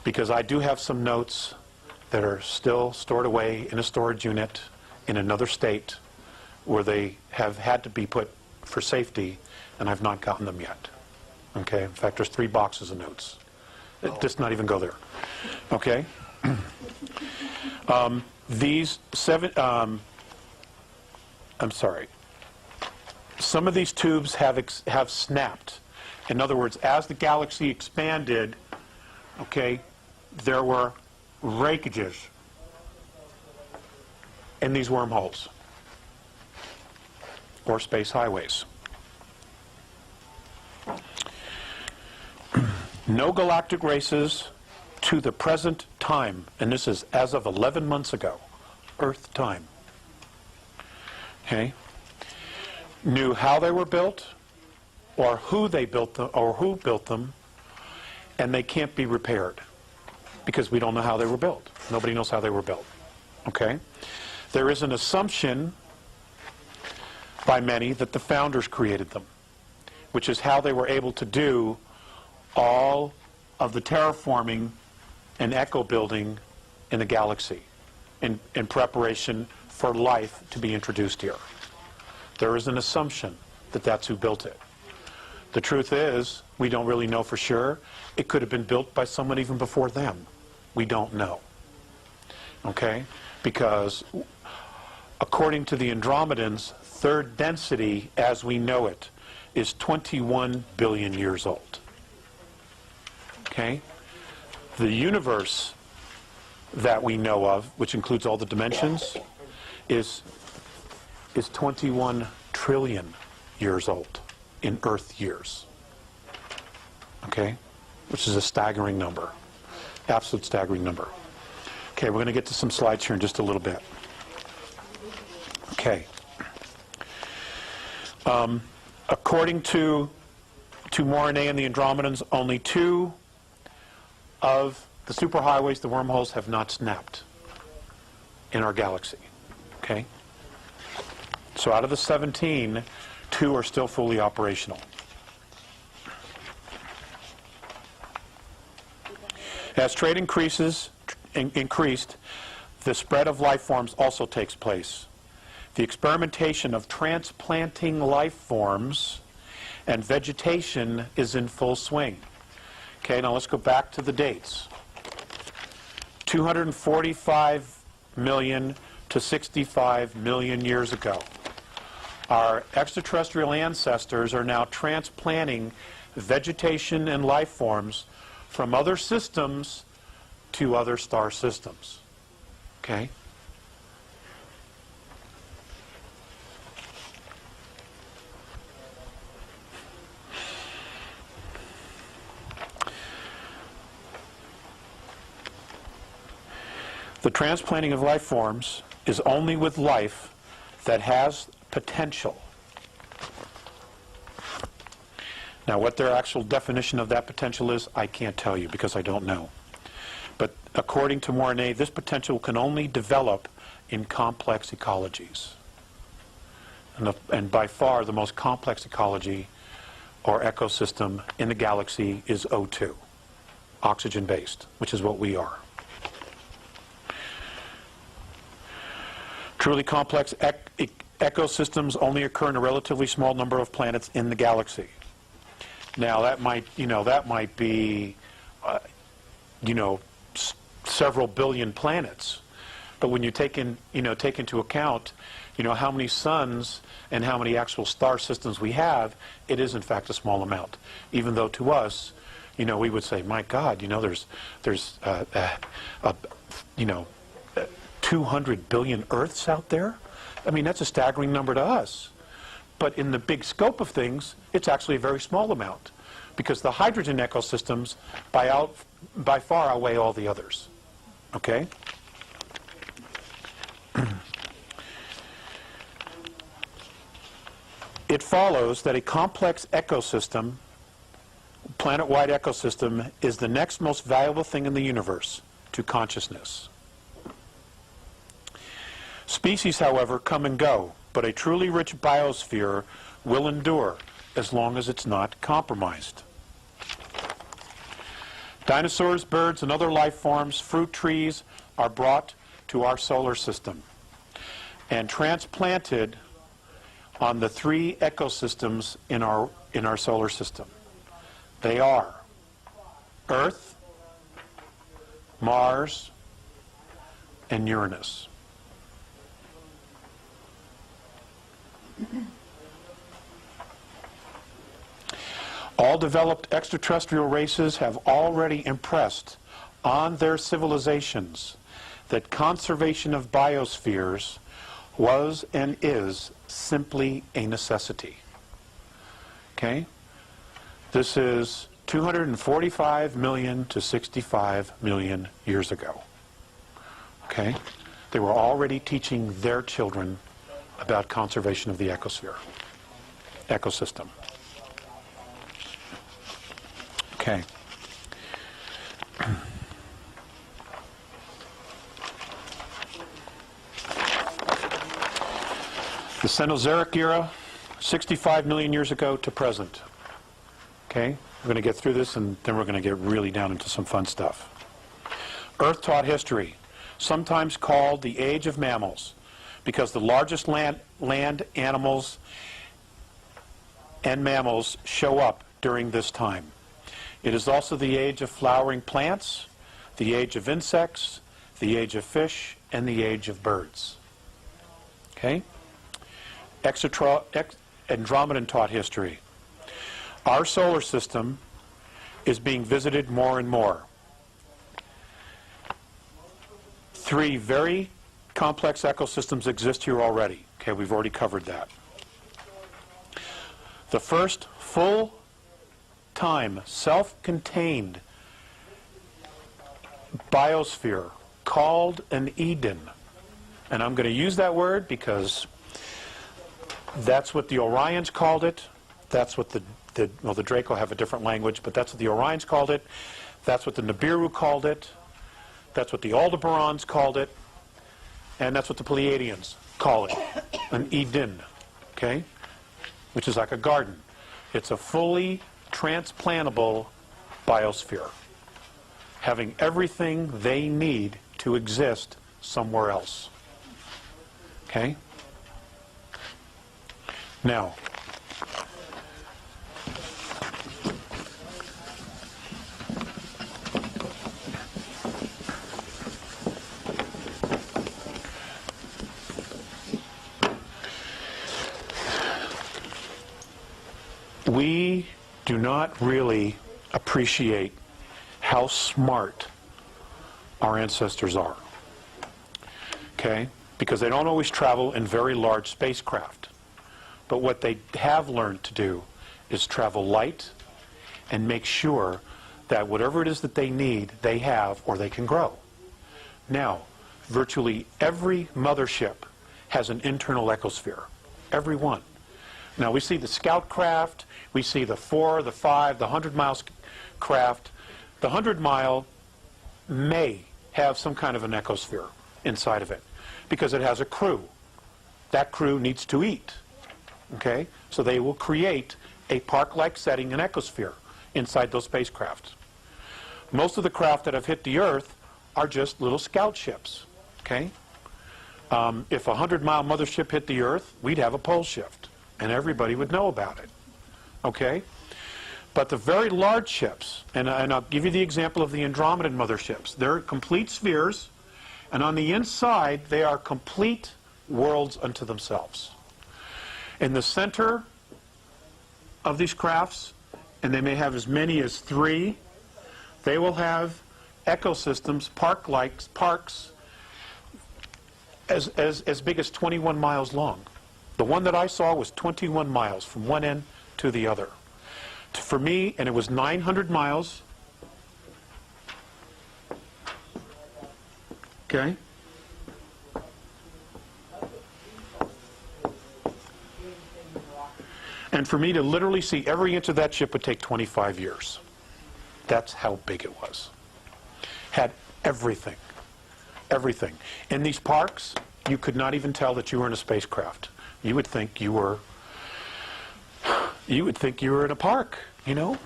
because I do have some notes that are still stored away in a storage unit in another state where they have had to be put for safety, and I've not gotten them yet. Okay? In fact, there's 3 boxes of notes. Just not even go there. Okay? These 7... I'm sorry. Some of these tubes have snapped. In other words, as the galaxy expanded, okay, there were breakages in these wormholes or space highways. No galactic races to the present time, and this is as of 11 months ago, Earth time, okay, knew how they were built or who they built them or who built them, and they can't be repaired because we don't know how they were built. Nobody knows how they were built. Okay? There is an assumption by many that the founders created them, which is how they were able to do all of the terraforming and echo building in the galaxy in preparation for life to be introduced here. There is an assumption that that's who built it. The truth is, we don't really know for sure. It could have been built by someone even before them. We don't know. Okay? Because according to the Andromedans, third density as we know it is 21 billion years old. Okay? The universe that we know of, which includes all the dimensions, is 21 trillion years old in Earth years. Okay? Which is a staggering number. Absolute staggering number. Okay, we're going to get to some slides here in just a little bit. Okay. According to Morine and the Andromedans, only 2 of the superhighways, the wormholes, have not snapped in our galaxy. Okay? So out of the 17, 2 are still fully operational. As trade increased, the spread of life forms also takes place. The experimentation of transplanting life forms and vegetation is in full swing. Okay, now let's go back to the dates. 245 million to 65 million years ago. Our extraterrestrial ancestors are now transplanting vegetation and life forms from other systems to other star systems. Okay? The transplanting of life forms is only with life that has potential. Now, what their actual definition of that potential is, I can't tell you because I don't know. But according to Morine, this potential can only develop in complex ecologies. And by far, the most complex ecology or ecosystem in the galaxy is O2, oxygen-based, which is what we are. Truly complex ecosystems only occur in a relatively small number of planets in the galaxy. Now that might be, several billion planets, but when you take into account, how many suns and how many actual star systems we have, it is in fact a small amount. Even though to us, we would say, my God, there's 200 billion Earths out there. I mean, that's a staggering number to us. But in the big scope of things, it's actually a very small amount, because the hydrogen ecosystems by far outweigh all the others. Okay? It follows that a complex ecosystem, planet-wide ecosystem, is the next most valuable thing in the universe to consciousness. Species, however, come and go, but a truly rich biosphere will endure as long as it's not compromised. Dinosaurs, birds, and other life forms, fruit trees, are brought to our solar system and transplanted on the three ecosystems in our solar system. They are Earth, Mars, and Uranus. All developed extraterrestrial races have already impressed on their civilizations that conservation of biospheres was and is simply a necessity. Okay? This is 245 million to 65 million years ago. Okay? They were already teaching their children about conservation of the ecosystem. Okay. The Cenozoic era, 65 million years ago to present. Okay? We're going to get through this and then we're going to get really down into some fun stuff. Earth taught history, sometimes called the age of mammals, because the largest land animals and mammals show up during this time. It is also the age of flowering plants, the age of insects, the age of fish, and the age of birds. Okay? Andromedan taught history. Our solar system is being visited more and more. Three very complex ecosystems exist here already. Okay, we've already covered that. The first full-time, self-contained biosphere called an Eden. And I'm going to use that word because that's what the Orions called it. That's what the Draco have a different language, but that's what the Orions called it. That's what the Nibiru called it. That's what the Aldebarans called it. And that's what the Pleiadians call it, an Eden, okay? Which is like a garden. It's a fully transplantable biosphere, having everything they need to exist somewhere else. Okay? Now, we do not really appreciate how smart our ancestors are. Okay? Because they don't always travel in very large spacecraft. But what they have learned to do is travel light and make sure that whatever it is that they need, they have or they can grow. Now, virtually every mothership has an internal ecosphere. Every one. Now, we see the scout craft, we see the 4, the 5, the 100-mile craft. The 100-mile may have some kind of an ecosphere inside of it because it has a crew. That crew needs to eat. Okay? So they will create a park-like setting, an ecosphere, inside those spacecraft. Most of the craft that have hit the Earth are just little scout ships. Okay? If a 100-mile mothership hit the Earth, we'd have a pole shift, and everybody would know about it. Okay? But the very large ships, and I'll give you the example of the Andromedan motherships. They're complete spheres, and on the inside, they are complete worlds unto themselves. In the center of these crafts, and they may have as many as 3, they will have ecosystems, parks, as big as 21 miles long. The one that I saw was 21 miles from one end to the other. For me, and it was 900 miles. Okay? And for me to literally see every inch of that ship would take 25 years. That's how big it was. Had everything. Everything. In these parks, you could not even tell that you were in a spacecraft. You would think you were in a park, you know.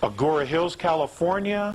Agoura Hills, California.